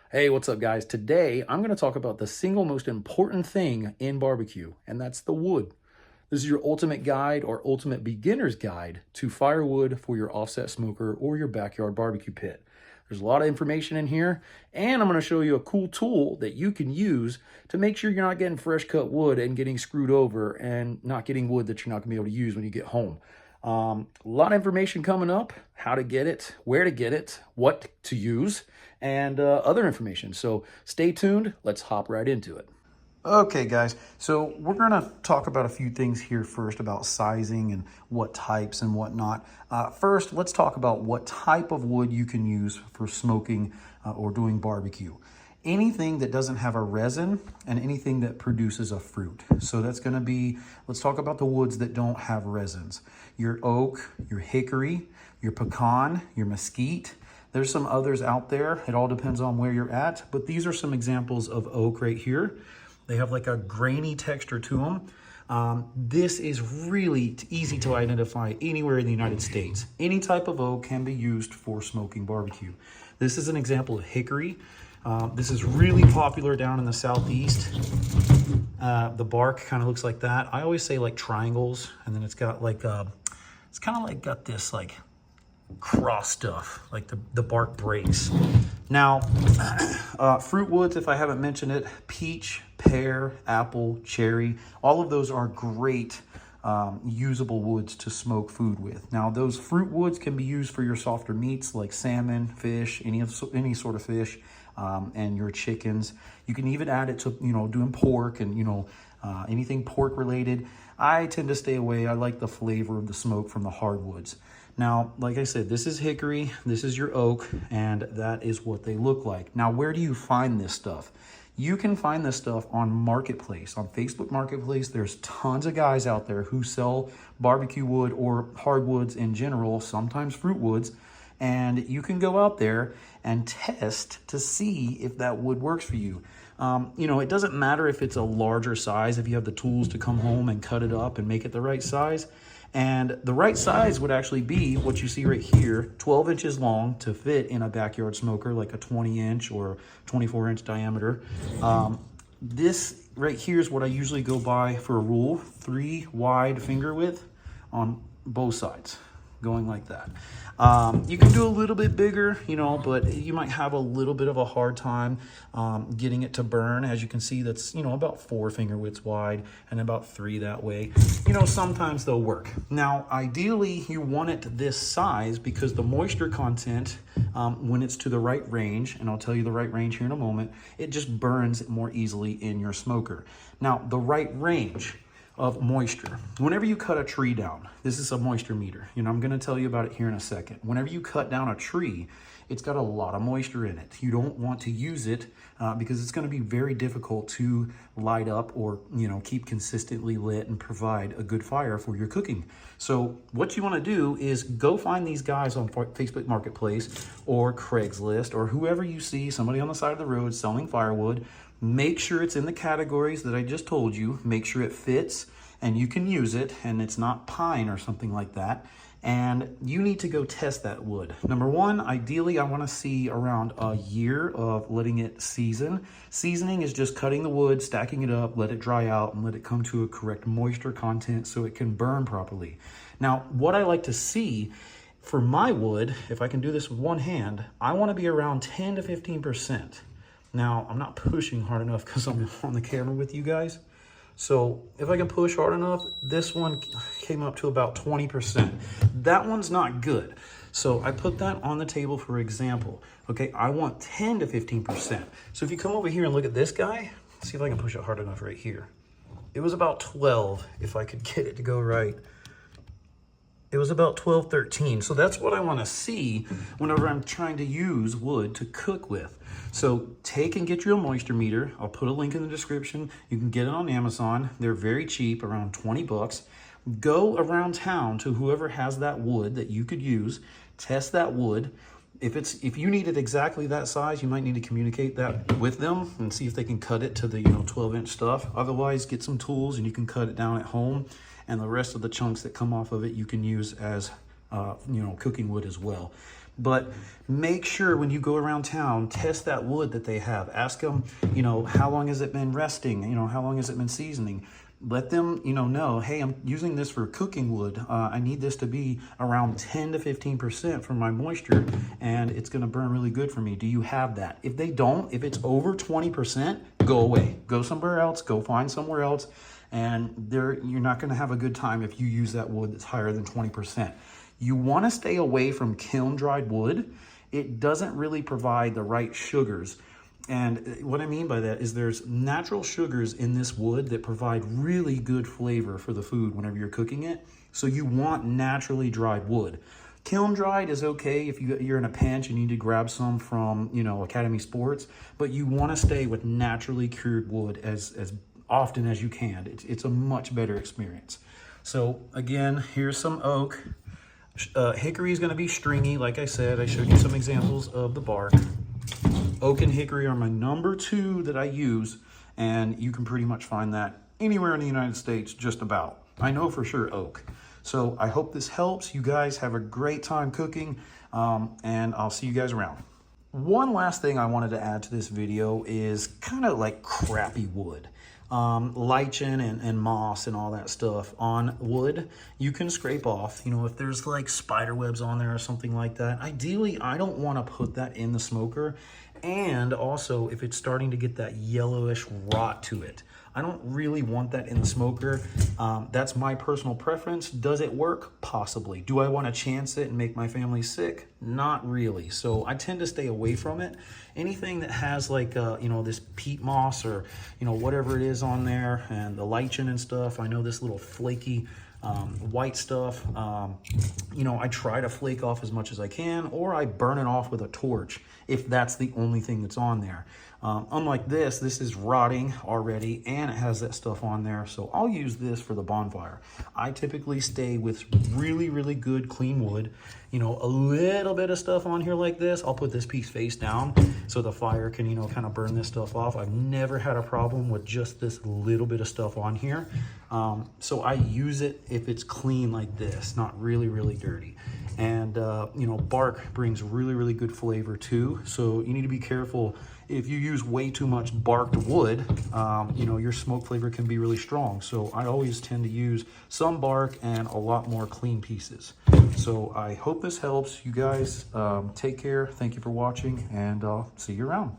Hey, what's up, guys? Today, I'm going to talk about the single most important thing in barbecue, and that's the wood. This is your ultimate guide or ultimate beginner's guide to firewood for your offset smoker or your backyard barbecue pit. There's a lot of information in here, and I'm going to show you a cool tool that you can use to make sure you're not getting fresh cut wood and getting screwed over and not getting wood that you're not going to be able to use when you get home. A lot of information coming up, how to get it, where to get it, what to use, and other information. So stay tuned. Let's hop right into it. Okay, guys, so we're going to talk about a few things here first about sizing and what types and whatnot. First, let's talk about what type of wood you can use for smoking or doing barbecue. Anything that doesn't have a resin and anything that produces a fruit. So that's going to be, let's talk about the woods that don't have resins. Your oak, your hickory, your pecan, your mesquite. There's some others out there. It all depends on where you're at, but these are some examples of oak right here. They have like a grainy texture to them. This is really easy to identify anywhere in the United States. Any type of oak can be used for smoking barbecue. This is an example of hickory. This is really popular down in the Southeast. The bark kind of looks like that. I always say like triangles, and then it's got like, it's kind of like got this like cross stuff, like the bark breaks. Now, fruit woods, if I haven't mentioned it, peach, pear, apple, cherry, all of those are great usable woods to smoke food with. Now, those fruit woods can be used for your softer meats like salmon, fish, any sort of fish, and your chickens. You can even add it to, doing pork and, anything pork related. I tend to stay away. I like the flavor of the smoke from the hardwoods. Now, like I said, this is hickory, this is your oak, and that is what they look like. Now, where do you find this stuff? You can find this stuff on Marketplace. On Facebook Marketplace, there's tons of guys out there who sell barbecue wood or hardwoods in general, sometimes fruit woods, and you can go out there and test to see if that wood works for you. It doesn't matter if it's a larger size, if you have the tools to come home and cut it up and make it the right size. And the right size would actually be what you see right here, 12 inches long to fit in a backyard smoker, like a 20-inch or 24-inch diameter. This right here is what I usually go by for a rule, 3 wide finger width on both sides, going like that. You can do a little bit bigger, but you might have a little bit of a hard time getting it to burn. As you can see, that's, about 4 finger widths wide and about 3 that way. Sometimes they'll work. Now, ideally, you want it this size because the moisture content, when it's to the right range, and I'll tell you the right range here in a moment, it just burns more easily in your smoker. Now, the right range of moisture. Whenever you cut a tree down, this is a moisture meter. I'm going to tell you about it here in a second. Whenever you cut down a tree, it's got a lot of moisture in it. You don't want to use it because it's going to be very difficult to light up or, keep consistently lit and provide a good fire for your cooking. So what you want to do is go find these guys on Facebook Marketplace or Craigslist or whoever you see, somebody on the side of the road selling firewood. Make sure it's in the categories that I just told you. Make sure it fits and you can use it and it's not pine or something like that. And you need to go test that wood. Number one, ideally, I want to see around a year of letting it season. Seasoning is just cutting the wood, stacking it up, let it dry out, and let it come to a correct moisture content so it can burn properly. Now, what I like to see for my wood, if I can do this with one hand, I want to be around 10 to 15%. Now, I'm not pushing hard enough because I'm on the camera with you guys. So if I can push hard enough, this one came up to about 20%. That one's not good. So I put that on the table for example. Okay, I want 10 to 15%. So if you come over here and look at this guy, see if I can push it hard enough right here. It was about 12 if I could get it to go right. It was about 12, 13. So that's what I want to see whenever I'm trying to use wood to cook with. So take and get you a moisture meter. I'll put a link in the description. You can get it on Amazon. They're very cheap, around 20 bucks. Go around town to whoever has that wood that you could use. Test that wood. If you need it exactly that size, you might need to communicate that with them and see if they can cut it to the 12-inch stuff. Otherwise, get some tools and you can cut it down at home. And the rest of the chunks that come off of it, you can use as cooking wood as well. But make sure when you go around town, test that wood that they have. Ask them, you know, how long has it been resting? You know, how long has it been seasoning? Let them, you know, hey, I'm using this for cooking wood. I need this to be around 10 to 15% for my moisture, and it's going to burn really good for me. Do you have that? If they don't, if it's over 20%, go away. Go somewhere else. Go find somewhere else. And you're not going to have a good time if you use that wood that's higher than 20%. You want to stay away from kiln-dried wood. It doesn't really provide the right sugars. And what I mean by that is there's natural sugars in this wood that provide really good flavor for the food whenever you're cooking it. So you want naturally dried wood. Kiln dried is okay if you're in a pinch and you need to grab some from, you know, Academy Sports, but you want to stay with naturally cured wood as often as you can. It's a much better experience. So again, here's some oak. Hickory is going to be stringy. Like I said, I showed you some examples of the bark. Oak and hickory are my number 2 that I use, and you can pretty much find that anywhere in the United States, just about. I know for sure oak. So I hope this helps. You guys have a great time cooking, and I'll see you guys around. One last thing I wanted to add to this video is kind of like crappy wood. Lichen and moss and all that stuff on wood, you can scrape off. You know, if there's like spider webs on there or something like that, ideally I don't want to put that in the smoker. And also if it's starting to get that yellowish rot to it, I don't really want that in the smoker. That's my personal preference. Does it work? Possibly. Do I want to chance it and make my family sick? Not really. So I tend to stay away from it. Anything that has like, you know, this peat moss or, you know, whatever it is on there, and the lichen and stuff. I know this little flaky white stuff, you know, I try to flake off as much as I can, or I burn it off with a torch if that's the only thing that's on there. Unlike this is rotting already and it has that stuff on there, so I'll use this for the bonfire. I typically stay with really, really good clean wood. You know, a little bit of stuff on here like this, I'll put this piece face down so the fire can, you know, kind of burn this stuff off. I've never had a problem with just this little bit of stuff on here. So I use it if it's clean like this, not really, really dirty. And, you know, bark brings really, really good flavor too. So you need to be careful. If you use way too much barked wood, you know, your smoke flavor can be really strong. So I always tend to use some bark and a lot more clean pieces. So I hope this helps. You guys take care. Thank you for watching, and I'll see you around.